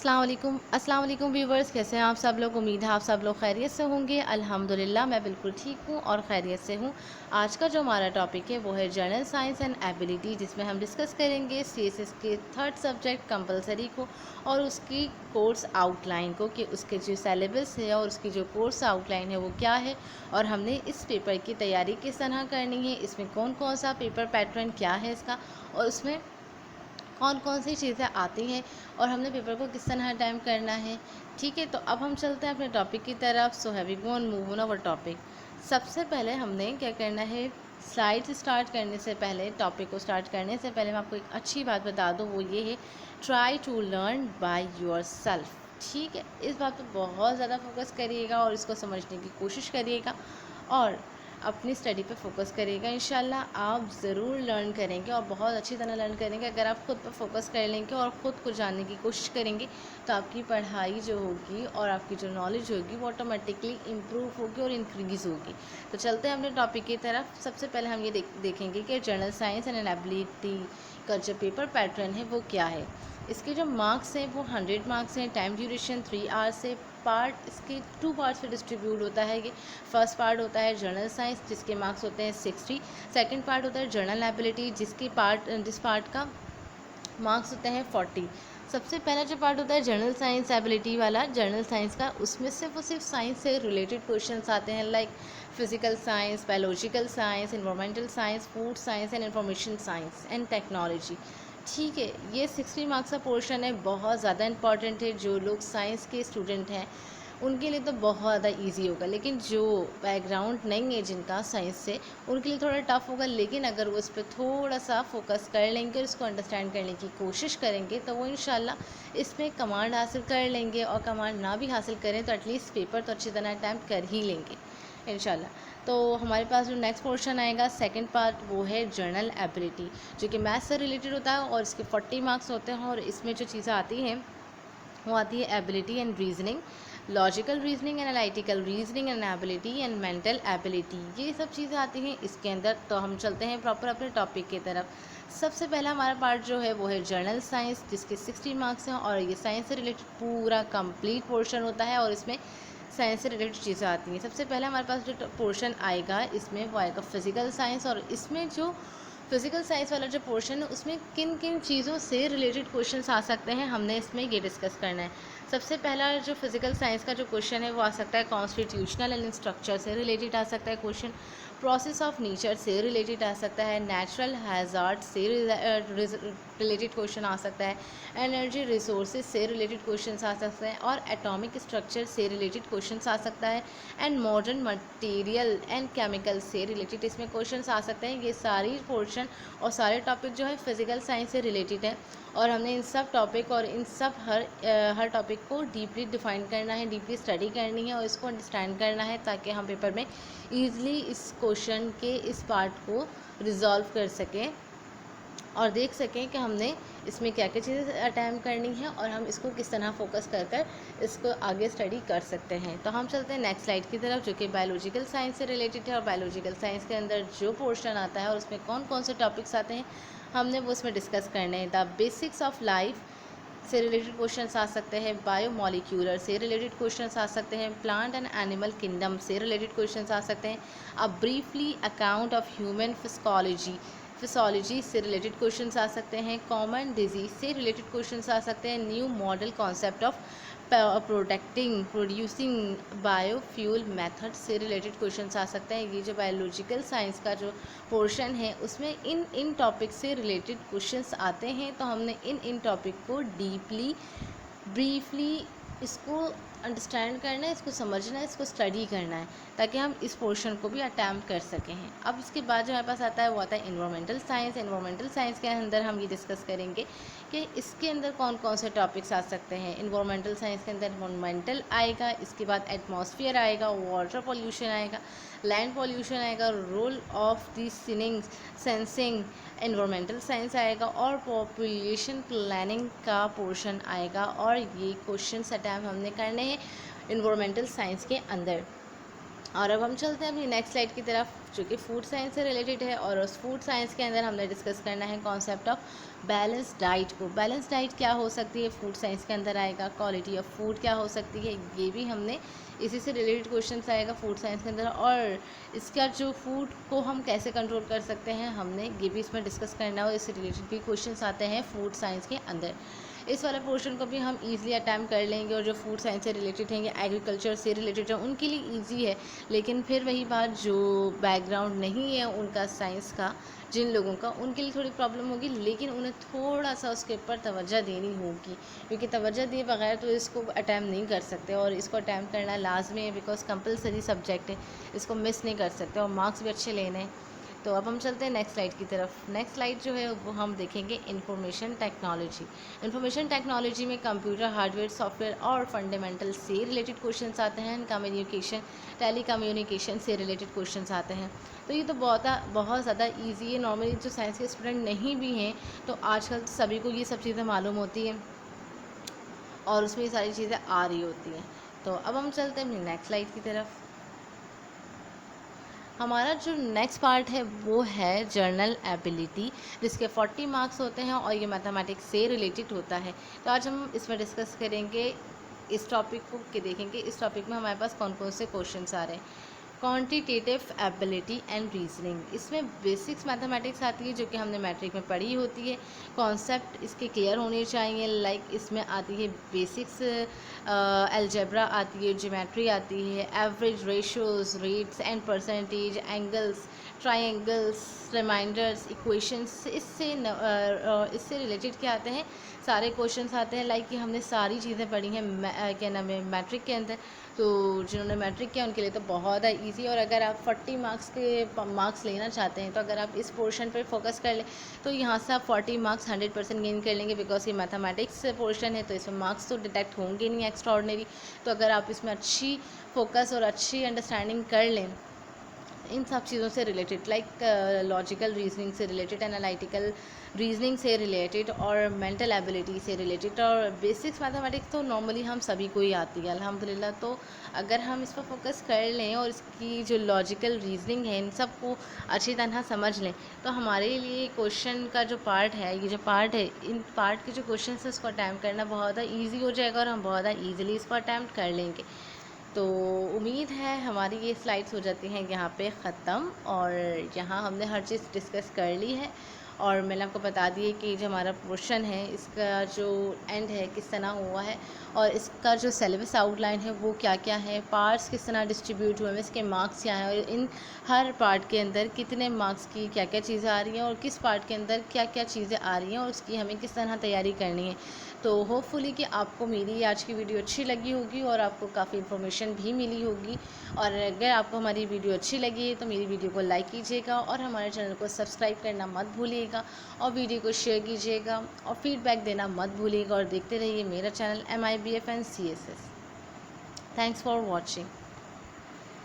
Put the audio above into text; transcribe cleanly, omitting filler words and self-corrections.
अस्सलाम वालेकुम व्यूवर्स, कैसे हैं आप सब लोग। उम्मीद है आप सब लोग खैरियत से होंगे। अल्हम्दुलिल्लाह मैं बिल्कुल ठीक हूँ और खैरियत से हूँ। आज का जो हमारा टॉपिक है वो है जनरल साइंस एंड एबिलिटी, जिसमें हम डिस्कस करेंगे सीएसएस के थर्ड सब्जेक्ट कंपलसरी को और उसकी कोर्स आउटलाइन को, कि उसके जो सिलेबस है और उसकी जो कोर्स आउटलाइन है वो क्या है और हमने इस पेपर की तैयारी किस तरह करनी है, इसमें कौन कौन सा पेपर पैटर्न क्या है इसका, और उसमें कौन कौन सी चीज़ें आती हैं और हमने पेपर को किस तरह टाइम करना है। ठीक है, तो अब हम चलते हैं अपने टॉपिक की तरफ। So have we go and move on our topic. सबसे पहले हमने क्या करना है, स्लाइड स्टार्ट करने से पहले, टॉपिक को स्टार्ट करने से पहले मैं आपको एक अच्छी बात बता दूँ, वो ये है, try to learn by yourself. ठीक है, इस बात पर बहुत ज़्यादा फोकस करिएगा और इसको समझने की कोशिश करिएगा और अपनी स्टडी पे फोकस करिएगा। इंशाल्लाह आप ज़रूर लर्न करेंगे और बहुत अच्छी तरह लर्न करेंगे। अगर आप खुद पर फोकस कर लेंगे और ख़ुद को जानने की कोशिश करेंगे तो आपकी पढ़ाई जो होगी और आपकी जो नॉलेज होगी वो ऑटोमेटिकली इम्प्रूव होगी और इंक्रीज़ होगी। तो चलते हैं अपने टॉपिक की तरफ। सबसे पहले हम ये देखेंगे कि जनरल साइंस एंड एबिलिटी का जो पेपर पैटर्न है वो क्या है। इसके जो मार्क्स हैं वो 100 मार्क्स हैं। टाइम ड्यूरेशन 3 आवर्स से। पार्ट इसके 2 पार्ट्स में डिस्ट्रीब्यूट होता है। ये फर्स्ट पार्ट होता है जनरल साइंस, जिसके मार्क्स होते हैं 60। सेकंड पार्ट होता है जनरल एबिलिटी, जिस पार्ट का मार्क्स होते हैं 40। सबसे पहला जो पार्ट होता है जनरल साइंस एबिलिटी वाला, जनरल साइंस का, उसमें सिर्फ साइंस से रिलेटेड क्वेश्चंस आते हैं, like physical science, biological science, environmental science, food science and information science and technology. ठीक है, ये 60 मार्क्स का पोर्शन है, बहुत ज़्यादा इंपॉर्टेंट है। जो लोग साइंस के स्टूडेंट हैं उनके लिए तो बहुत ज़्यादा इजी होगा, लेकिन जो बैकग्राउंड नहीं है जिनका साइंस से, उनके लिए थोड़ा टफ होगा। लेकिन अगर वो इस पर थोड़ा सा फोकस कर लेंगे और इसको अंडरस्टैंड करने की कोशिश करेंगे तो वो इंशाल्लाह इसमें कमांड हासिल कर लेंगे, और कमांड ना भी हासिल करें तो एटलीस्ट पेपर तो अच्छी तरह अटैम्प्ट कर ही लेंगे इंशाल्लाह। तो हमारे पास जो नेक्स्ट पोर्शन आएगा, सेकंड पार्ट, वो है जनरल एबिलिटी, जो कि मैथ्स से रिलेटेड होता है और इसके 40 मार्क्स होते हैं। और इसमें जो चीज़ें आती हैं वो आती है ability and reasoning, logical reasoning, analytical reasoning, and ability and mental ability, ये सब चीज़ें आती हैं इसके अंदर। तो हम चलते हैं प्रॉपर अपने टॉपिक की तरफ। सबसे पहला हमारा पार्ट जो है वो है जनरल साइंस, जिसके 60 मार्क्स हैं और ये साइंस से रिलेटेड पूरा कंप्लीट पोर्शन होता है और इसमें साइंस से रिलेटेड चीज़ें आती हैं। सबसे पहले हमारे पास जो पोर्शन आएगा इसमें वो आएगा फिज़िकल साइंस, और इसमें जो फिज़िकल साइंस वाला जो पोर्शन है उसमें किन किन चीज़ों से रिलेटेड क्वेश्चंस आ सकते हैं, हमने इसमें ये डिस्कस करना है। सबसे पहला जो फिज़िकल साइंस का जो क्वेश्चन है वो आ सकता है कॉन्स्टिट्यूशनल एंड स्ट्रक्चर से रिलेटेड आ सकता है क्वेश्चन, प्रोसेस ऑफ नेचर से रिलेटेड आ सकता है, नेचुरल हैज़ार्ड से रिलेटेड क्वेश्चन आ सकता है, एनर्जी रिसोर्सेज से रिलेटेड क्वेश्चन आ सकते हैं, और एटॉमिक स्ट्रक्चर से रिलेटेड क्वेश्चन आ सकता है, and modern material and chemical से रिलेटेड इसमें क्वेश्चन आ सकते हैं। ये सारी पोर्शन और सारे टॉपिक जो है फिज़िकल साइंस से रिलेटेड है, और हमने इन सब टॉपिक और इन सब हर टॉपिक को डीपली डिफाइन करना है, डीपली स्टडी करनी है और इसको अंडरस्टैंड करना है, ताकि हम पेपर में ईज़िली इस क्वेश्चन के इस पार्ट को रिजॉल्व कर सकें और देख सकें कि हमने इसमें क्या क्या चीज़ें अटैम्प्ट करनी है और हम इसको किस तरह फोकस कर कर इसको आगे स्टडी कर सकते हैं। तो हम चलते हैं नेक्स्ट स्लाइड की तरफ, जो कि बायोलॉजिकल साइंस से रिलेटेड है। और बायोलॉजिकल साइंस के अंदर जो पोर्शन आता है और उसमें कौन कौन से टॉपिक्स आते हैं हमने वो उसमें डिस्कस करने हैं। द बेसिक्स ऑफ लाइफ से रिलेटेड क्वेश्चंस आ सकते हैं, बायोमोलिक्यूलर से रिलेटेड क्वेश्चंस आ सकते हैं, प्लांट एंड एनिमल किंगडम से रिलेटेड क्वेश्चंस आ सकते हैं, a briefly account of human physiology से रिलेटेड क्वेश्चंस आ सकते हैं, कॉमन डिजीज से रिलेटेड क्वेश्चंस आ सकते हैं, new model concept of producing biofuel method से रिलेटेड क्वेश्चंस आ सकते हैं। ये जो बायोलॉजिकल साइंस का जो पोर्शन है उसमें इन टॉपिक से रिलेटेड क्वेश्चंस आते हैं, तो हमने इन टॉपिक को डीपली ब्रीफली इसको अंडरस्टैंड करना है, इसको समझना है, इसको स्टडी करना है, ताकि हम इस पोर्शन को भी अटैम्प्ट कर सकें हैं। अब इसके बाद जो हमारे पास आता है वो आता है इन्वायरमेंटल साइंस। इन्वायरमेंटल साइंस के अंदर हम ये डिस्कस करेंगे कि इसके अंदर कौन कौन से टॉपिक्स आ सकते हैं। इन्वायरमेंटल साइंस के अंदर इन्वायरमेंटल आएगा, इसके बाद एटमॉस्फेयर आएगा, वाटर पॉल्यूशन आएगा, लैंड पॉल्यूशन आएगा, role of the sensing environmental science आएगा, और पॉपुलेशन प्लानिंग का पोर्शन आएगा। और ये क्वेश्चंस अटैम्प्ट हमने करने हैं इन्वायरमेंटल साइंस के अंदर। और अब हम चलते हैं अपनी नेक्स्ट स्लाइड की तरफ, जो कि फूड साइंस से रिलेटेड है। और उस फूड साइंस के अंदर हमने डिस्कस करना है कॉन्सेप्ट ऑफ बैलेंस डाइट को। बैलेंस डाइट क्या हो सकती है, फूड साइंस के अंदर आएगा। क्वालिटी ऑफ फूड क्या हो सकती है, ये भी हमने इसी से रिलेटेड क्वेश्चन आएगा फूड साइंस के अंदर। और इसका जो फूड को हम कैसे कंट्रोल कर सकते हैं, हमने ये भी इसमें डिस्कस करना है और इससे रिलेटेड भी क्वेश्चन आते हैं फूड साइंस के अंदर। इस वाले पोर्शन को भी हम ईजिली अटैम्प्ट कर लेंगे। और जो फूड साइंस से रिलेटेड हैं या एग्रीकल्चर से रिलेटेड है उनके लिए ईजी है, लेकिन फिर वही बात, जो बैकग्राउंड नहीं है उनका साइंस का, जिन लोगों का, उनके लिए थोड़ी प्रॉब्लम होगी। लेकिन उन्हें थोड़ा सा उसके ऊपर तवज्जो देनी होगी, क्योंकि तवज्जो दिए बगैर तो इसको अटैम्प्ट नहीं कर सकते। और इसको अटैम्प्ट करना लाजमी है, बिकॉज कंपलसरी सब्जेक्ट है, इसको मिस नहीं कर सकते और मार्क्स भी अच्छे लेने हैं। तो अब हम चलते हैं नेक्स्ट स्लाइड की तरफ। नेक्स्ट स्लाइड जो है वो हम देखेंगे इंफॉर्मेशन टेक्नोलॉजी। इंफॉर्मेशन टेक्नोलॉजी में कंप्यूटर, हार्डवेयर, सॉफ्टवेयर और फंडामेंटल से रिलेटेड क्वेश्चंस आते हैं। कम्युनिकेशन, टेली कम्युनिकेशन से रिलेटेड क्वेश्चंस आते हैं। तो ये तो बहुत ज़्यादा ईजी है। नॉर्मली जो साइंस के स्टूडेंट नहीं भी हैं तो आजकल सभी को ये सब चीज़ें मालूम होती हैं और उसमें ये सारी चीज़ें आ रही होती हैं। तो अब हम चलते हैं अपनी नेक्स्ट स्लाइड की तरफ। हमारा जो नेक्स्ट पार्ट है वो है जर्नल एबिलिटी, जिसके 40 मार्क्स होते हैं और ये मैथमेटिक्स से रिलेटेड होता है। तो आज हम इसमें डिस्कस करेंगे इस टॉपिक को, कि देखेंगे इस टॉपिक में हमारे पास कौन कौन से क्वेश्चंस आ रहे हैं। क्वांटिटेटिव एबिलिटी एंड रीजनिंग, इसमें बेसिक्स मैथमेटिक्स आती है जो कि हमने मैट्रिक में पढ़ी होती है। कॉन्सेप्ट इसके क्लियर होने चाहिए, लाइक इसमें आती है बेसिक्स अलजेब्रा आती है, ज्योमेट्री आती है, average, ratios, rates and percentage, angles, triangles, remainders, equations. इससे रिलेटेड क्या आते हैं, सारे क्वेश्चंस आते हैं। लाइक कि हमने सारी चीज़ें पढ़ी हैं क्या नाम है मैट्रिक के अंदर। तो जिन्होंने मैट्रिक किया उनके लिए तो बहुत है ईजी। और अगर आप 40 मार्क्स के मार्क्स लेना चाहते हैं तो अगर आप इस पोर्शन पर फोकस कर लें तो यहाँ से आप 40 मार्क्स 100% गेन कर लेंगे, बिकॉज ये मैथमेटिक्स पोर्शन है तो इसमें मार्क्स तो डिटेक्ट होंगे नहीं एक्स्ट्रा ऑर्डिनरी। तो अगर आप इसमें अच्छी फोकस और अच्छी अंडरस्टैंडिंग कर लें इन सब चीज़ों से रिलेटेड, लाइक लॉजिकल रीजनिंग से रिलेटेड, एनालिटिकल रीजनिंग से रिलेटेड और मेंटल एबिलिटी से रिलेटेड और बेसिक्स मैथमेटिक्स तो नॉर्मली हम सभी को ही आती है अल्हम्दुलिल्लाह। तो अगर हम इस पर फोकस कर लें और इसकी जो लॉजिकल रीजनिंग है इन सब को अच्छी तरह समझ लें तो हमारे लिए क्वेश्चन का जो पार्ट है, ये जो पार्ट है, इन पार्ट के जो क्वेश्चन है उसको अटैम्प्ट करना बहुत ज़्यादा ईजी हो जाएगा और हम बहुत ज़्यादा ईजिली इसको अटैम्प्ट कर लेंगे। तो उम्मीद है हमारी ये स्लाइड्स हो जाती हैं यहाँ पे ख़त्म। और यहाँ हमने हर चीज़ डिस्कस कर ली है और मैंने आपको बता दिए कि जो हमारा पोर्शन है इसका जो एंड है किस तरह हुआ है और इसका जो सिलेबस आउटलाइन है वो क्या क्या है, पार्ट्स किस तरह डिस्ट्रीब्यूट हुए हैं, इसके मार्क्स क्या हैं और इन हर पार्ट के अंदर कितने मार्क्स की क्या क्या चीज़ें आ रही हैं और किस पार्ट के अंदर क्या क्या चीज़ें आ रही हैं और उसकी हमें किस तरह तैयारी करनी है। तो होपफुली कि आपको मेरी आज की वीडियो अच्छी लगी होगी और आपको काफ़ी इन्फॉर्मेशन भी मिली होगी। और अगर आपको हमारी वीडियो अच्छी लगी है तो मेरी वीडियो को लाइक कीजिएगा और हमारे चैनल को सब्सक्राइब करना मत भूलिएगा और वीडियो को शेयर कीजिएगा और फीडबैक देना मत भूलिएगा और देखते रहिए मेरा channel MIBFNCSS। Thanks for watching.